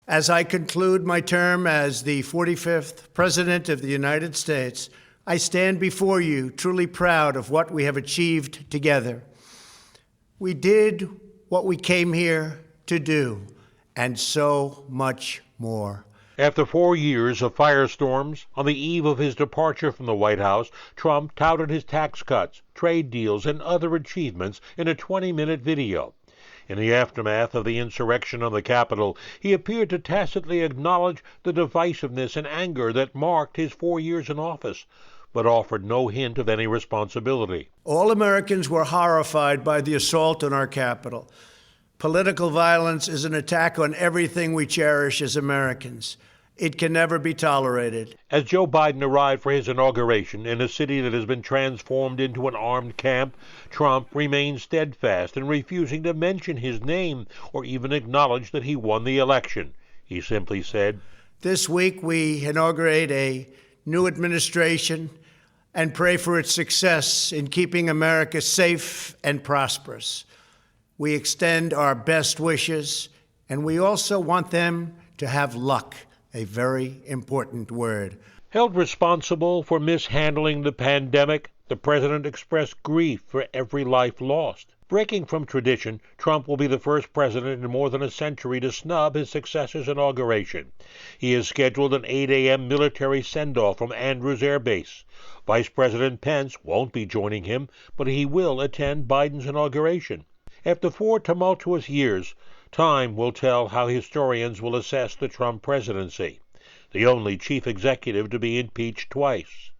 As I conclude my term as the 45th President of the United States, I stand before you truly proud of what we have achieved together. We did what we came here to do, and so much more. After 4 years of firestorms, on the eve of his departure from the White House, Trump touted his tax cuts, trade deals, and other achievements in a 20-minute video. In the aftermath of the insurrection on the Capitol, he appeared to tacitly acknowledge the divisiveness and anger that marked his 4 years in office, but offered no hint of any responsibility. All Americans were horrified by the assault on our Capitol. Political violence is an attack on everything we cherish as Americans. It can never be tolerated. As Joe Biden arrived for his inauguration in a city that has been transformed into an armed camp, Trump remained steadfast in refusing to mention his name or even acknowledge that he won the election. He simply said, "This week we inaugurate a new administration and pray for its success in keeping America safe and prosperous. We extend our best wishes, and we also want them to have luck." A very important word. Held responsible for mishandling the pandemic, the president expressed grief for every life lost. Breaking from tradition, Trump will be the first president in more than a century to snub his successor's inauguration. He has scheduled an 8 a.m. military send-off from Andrews Air Base. Vice President Pence won't be joining him, but he will attend Biden's inauguration. After 4 tumultuous years, time will tell how historians will assess the Trump presidency, the only chief executive to be impeached twice.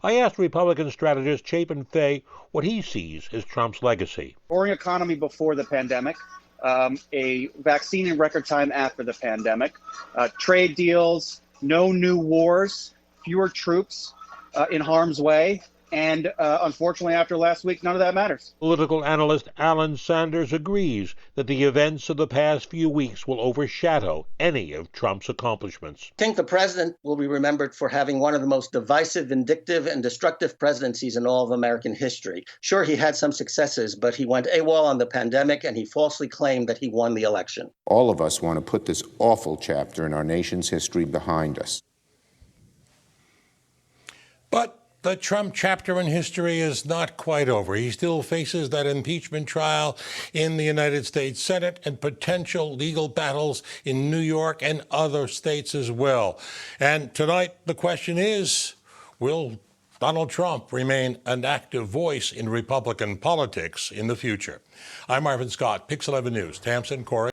I asked Republican strategist Chapin Fay what he sees as Trump's legacy. Roaring economy before the pandemic, a vaccine in record time after the pandemic, trade deals, no new wars, fewer troops in harm's way. And unfortunately, after last week, none of that matters. Political analyst Alan Sanders agrees that the events of the past few weeks will overshadow any of Trump's accomplishments. I think the president will be remembered for having one of the most divisive, vindictive, and destructive presidencies in all of American history. Sure, he had some successes, but he went AWOL on the pandemic, and he falsely claimed that he won the election. All of us want to put this awful chapter in our nation's history behind us. But the Trump chapter in history is not quite over. He still faces that impeachment trial in the United States Senate and potential legal battles in New York and other states as well. And tonight, the question is, will Donald Trump remain an active voice in Republican politics in the future? I'm Marvin Scott, Pix 11 News, Tamsin, Corey.